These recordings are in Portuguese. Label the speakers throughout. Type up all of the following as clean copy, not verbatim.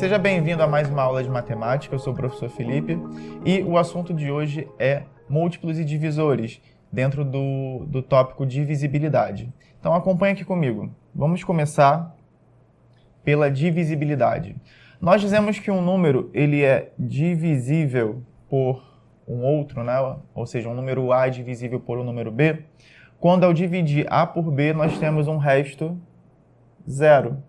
Speaker 1: Seja bem-vindo a mais uma aula de matemática. Eu sou o professor Felipe e o assunto de hoje é múltiplos e divisores dentro do tópico divisibilidade. Então acompanha aqui comigo. Vamos começar pela divisibilidade. Nós dizemos que um número ele é divisível por um outro, né? Ou seja, um número A é divisível por um número B, quando ao dividir A por B nós temos um resto zero.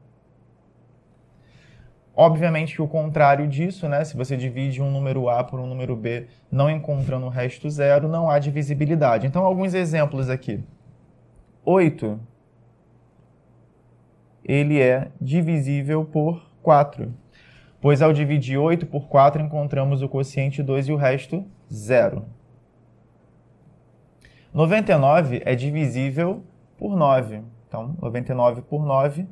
Speaker 1: Obviamente que o contrário disso, né? Se você divide um número A por um número B, não encontrando o resto zero, não há divisibilidade. Então, alguns exemplos aqui. 8, ele é divisível por 4, pois ao dividir 8 por 4, encontramos o quociente 2 e o resto zero. 99 é divisível por 9. Então, 99 por 9,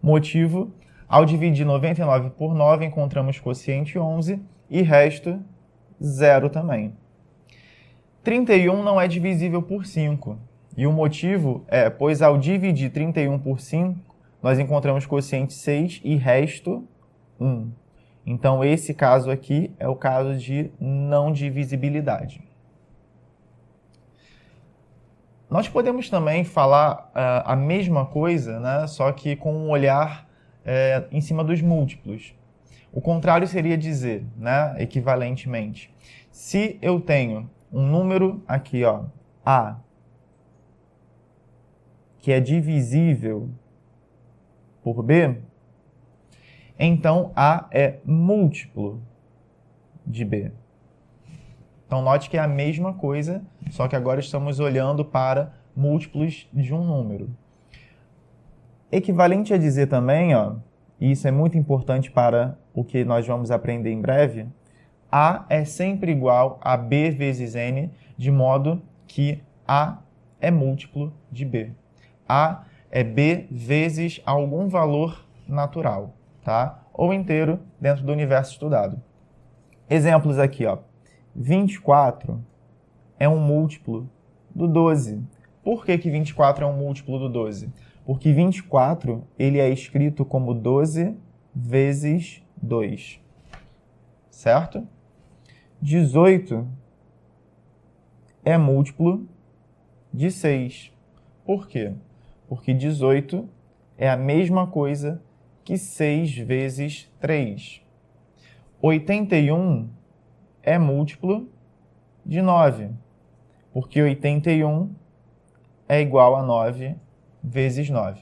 Speaker 1: motivo... Ao dividir 99 por 9, encontramos quociente 11 e resto zero também. 31 não é divisível por 5. E o motivo é, pois ao dividir 31 por 5, nós encontramos quociente 6 e resto 1. Então, esse caso aqui é o caso de não divisibilidade. Nós podemos também falar a mesma coisa, né, só que com um olhar em cima dos múltiplos. O contrário seria dizer, né, equivalentemente, se eu tenho um número aqui, ó, A, que é divisível por B, então A é múltiplo de B. Então note que é a mesma coisa, só que agora estamos olhando para múltiplos de um número. Equivalente a dizer também, ó, e isso é muito importante para o que nós vamos aprender em breve, A é sempre igual a B vezes N, de modo que A é múltiplo de B. A é B vezes algum valor natural, tá? Ou inteiro dentro do universo estudado. Exemplos aqui, ó. 24 é um múltiplo do 12. Por que 24 é um múltiplo do 12? Porque 24 ele é escrito como 12 vezes 2, certo? 18 é múltiplo de 6. Por quê? Porque 18 é a mesma coisa que 6 vezes 3. 81 é múltiplo de 9, porque 81 é igual a 9 vezes 9,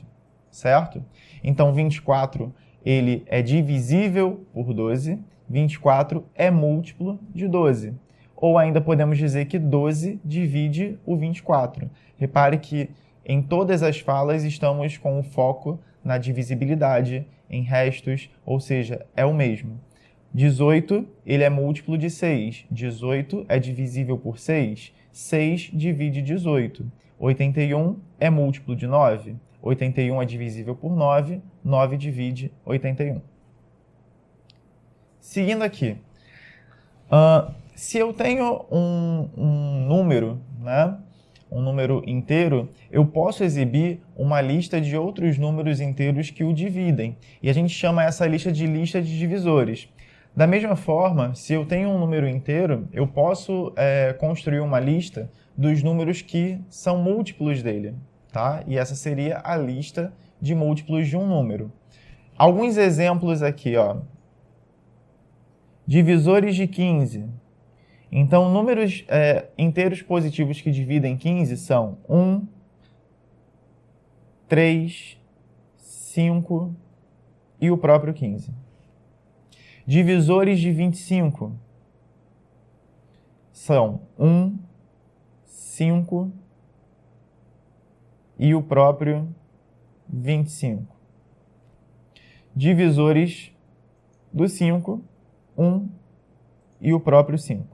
Speaker 1: certo? Então, 24 ele é divisível por 12, 24 é múltiplo de 12. Ou ainda podemos dizer que 12 divide o 24. Repare que em todas as falas estamos com o foco na divisibilidade, em restos, ou seja, é o mesmo. 18 ele é múltiplo de 6, 18 é divisível por 6, 6 divide 18. 81 é múltiplo de 9, 81 é divisível por 9, 9 divide 81. Seguindo aqui, se eu tenho um número, né, um número inteiro, eu posso exibir uma lista de outros números inteiros que o dividem. E a gente chama essa lista de divisores. Da mesma forma, se eu tenho um número inteiro, eu posso construir uma lista dos números que são múltiplos dele, tá? E essa seria a lista de múltiplos de um número. Alguns exemplos aqui, ó. Divisores de 15. Então, números inteiros positivos que dividem 15 são 1, 3, 5 e o próprio 15. Divisores de 25 são 1, 5 e o próprio 25. Divisores do 5, 1 e o próprio 5.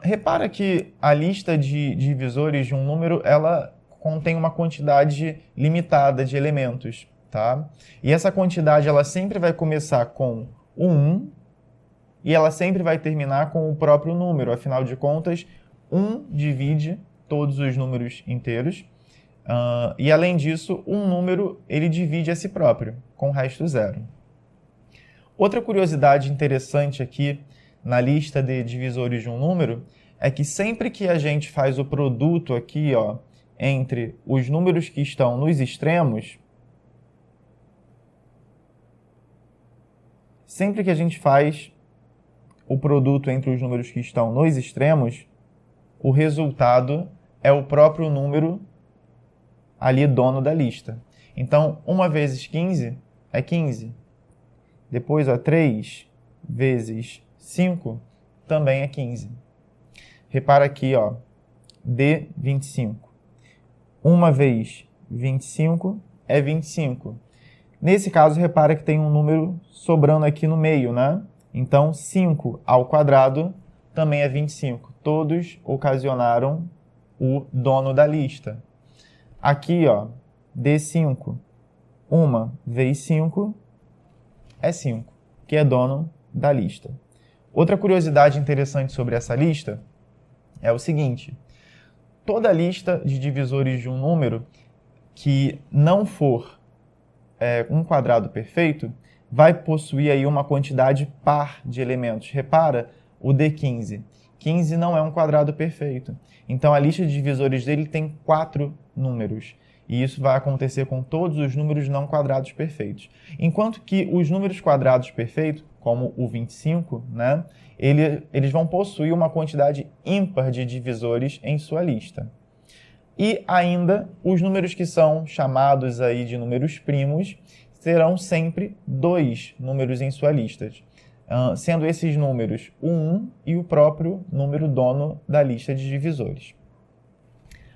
Speaker 1: Repara que a lista de divisores de um número, ela contém uma quantidade limitada de elementos, tá? E essa quantidade, ela sempre vai começar com o 1 e ela sempre vai terminar com o próprio número. Afinal de contas, 1 divide todos os números inteiros. E além disso, um número ele divide a si próprio, com o resto zero. Outra curiosidade interessante aqui na lista de divisores de um número é que sempre que a gente faz o produto aqui, ó, entre os números que estão nos extremos, sempre que a gente faz o produto entre os números que estão nos extremos, o resultado é o próprio número ali dono da lista. Então, 1 vezes 15 é 15. Depois, ó, 3 vezes 5 também é 15. Repara aqui, ó, D, 25. 1 vez 25 é 25. Nesse caso, repara que tem um número sobrando aqui no meio, né? Então, 5 ao quadrado também é 25. Todos ocasionaram o dono da lista. Aqui, ó, D5. 1 vezes 5 é 5, que é dono da lista. Outra curiosidade interessante sobre essa lista é o seguinte: toda lista de divisores de um número que não for um quadrado perfeito vai possuir aí uma quantidade par de elementos. Repara o D15. 15 não é um quadrado perfeito. Então, a lista de divisores dele tem 4 números. E isso vai acontecer com todos os números não quadrados perfeitos. Enquanto que os números quadrados perfeitos, como o 25, né, eles vão possuir uma quantidade ímpar de divisores em sua lista. E ainda, os números que são chamados aí de números primos terão sempre 2 números em sua lista, sendo esses números o 1 e o próprio número dono da lista de divisores.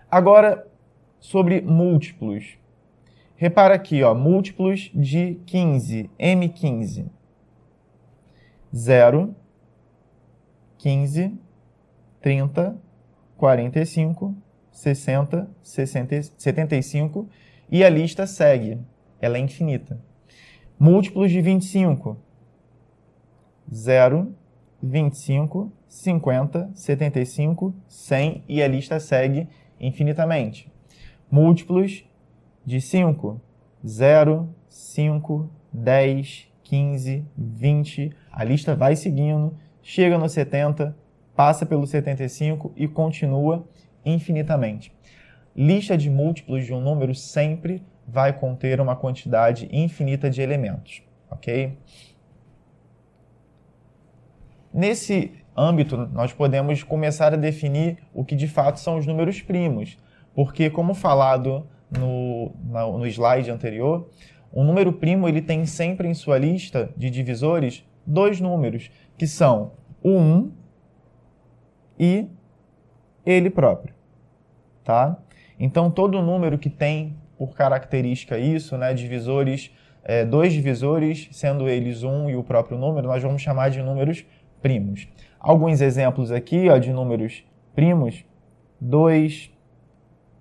Speaker 1: Agora, sobre múltiplos. Repara aqui, ó, múltiplos de 15, M15. 0, 15, 30, 45, 60, 75 e a lista segue. Ela é infinita. Múltiplos de 25. 0, 25, 50, 75, 100 e a lista segue infinitamente. Múltiplos de 5. 0, 5, 10, 15, 20. A lista vai seguindo, chega no 70, passa pelo 75 e continua infinitamente. Lista de múltiplos de um número sempre vai conter uma quantidade infinita de elementos, ok? Nesse âmbito, nós podemos começar a definir o que de fato são os números primos, porque, como falado no slide anterior, o número primo ele tem sempre em sua lista de divisores 2 números, que são o 1 e ele próprio, tá? Então, todo número que tem por característica isso, né, divisores, 2 divisores, sendo eles 1 e o próprio número, nós vamos chamar de números primos. Alguns exemplos aqui, ó, de números primos: 2,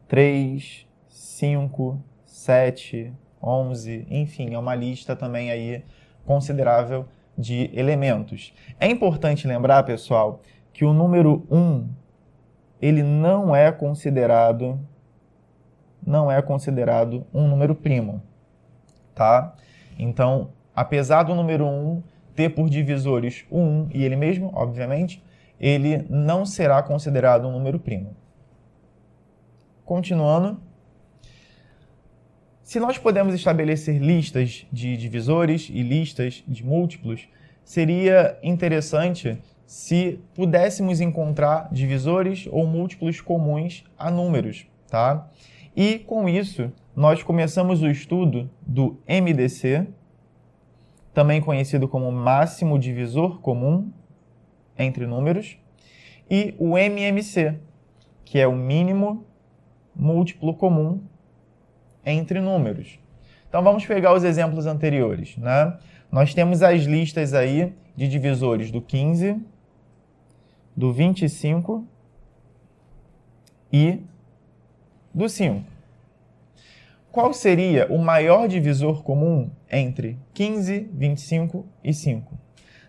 Speaker 1: 3, 5, 7, 11, enfim, é uma lista também aí considerável de elementos. É importante lembrar, pessoal, que o número 1, ele não é considerado um número primo, tá? Então, apesar do número 1 ter por divisores o 1 e ele mesmo, obviamente, ele não será considerado um número primo. Continuando, se nós podemos estabelecer listas de divisores e listas de múltiplos, seria interessante se pudéssemos encontrar divisores ou múltiplos comuns a números, tá? E com isso, nós começamos o estudo do MDC, também conhecido como máximo divisor comum entre números, e o MMC, que é o mínimo múltiplo comum entre números. Então vamos pegar os exemplos anteriores, né? Nós temos as listas aí de divisores do 15, do 25 e do 5. Qual seria o maior divisor comum entre 15, 25 e 5?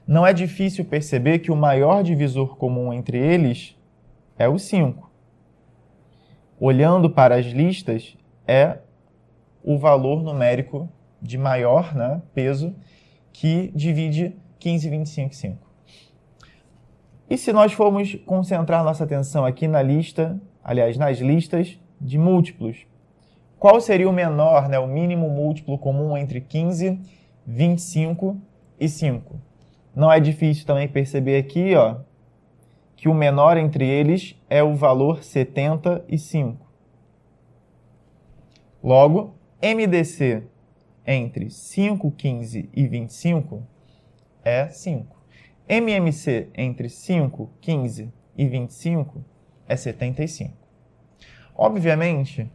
Speaker 1: Não é difícil perceber que o maior divisor comum entre eles é o 5. Olhando para as listas, é o valor numérico de maior, né, peso que divide 15, 25 e 5. E se nós formos concentrar nossa atenção aqui na lista, aliás, nas listas de múltiplos, qual seria o menor, né, o mínimo múltiplo comum entre 15, 25 e 5? Não é difícil também perceber aqui, ó, que o menor entre eles é o valor 75. Logo, MDC entre 5, 15 e 25 é 5. MMC entre 5, 15 e 25 é 75. Obviamente,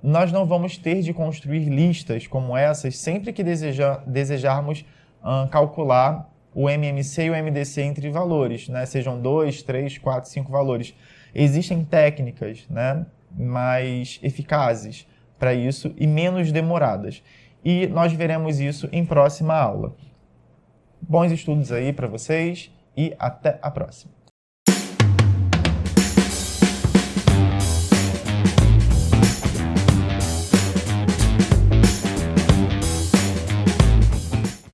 Speaker 1: nós não vamos ter de construir listas como essas sempre que desejarmos calcular o MMC e o MDC entre valores, né? Sejam 2, 3, 4, 5 valores. Existem técnicas, né, mais eficazes para isso e menos demoradas. E nós veremos isso em próxima aula. Bons estudos aí para vocês e até a próxima.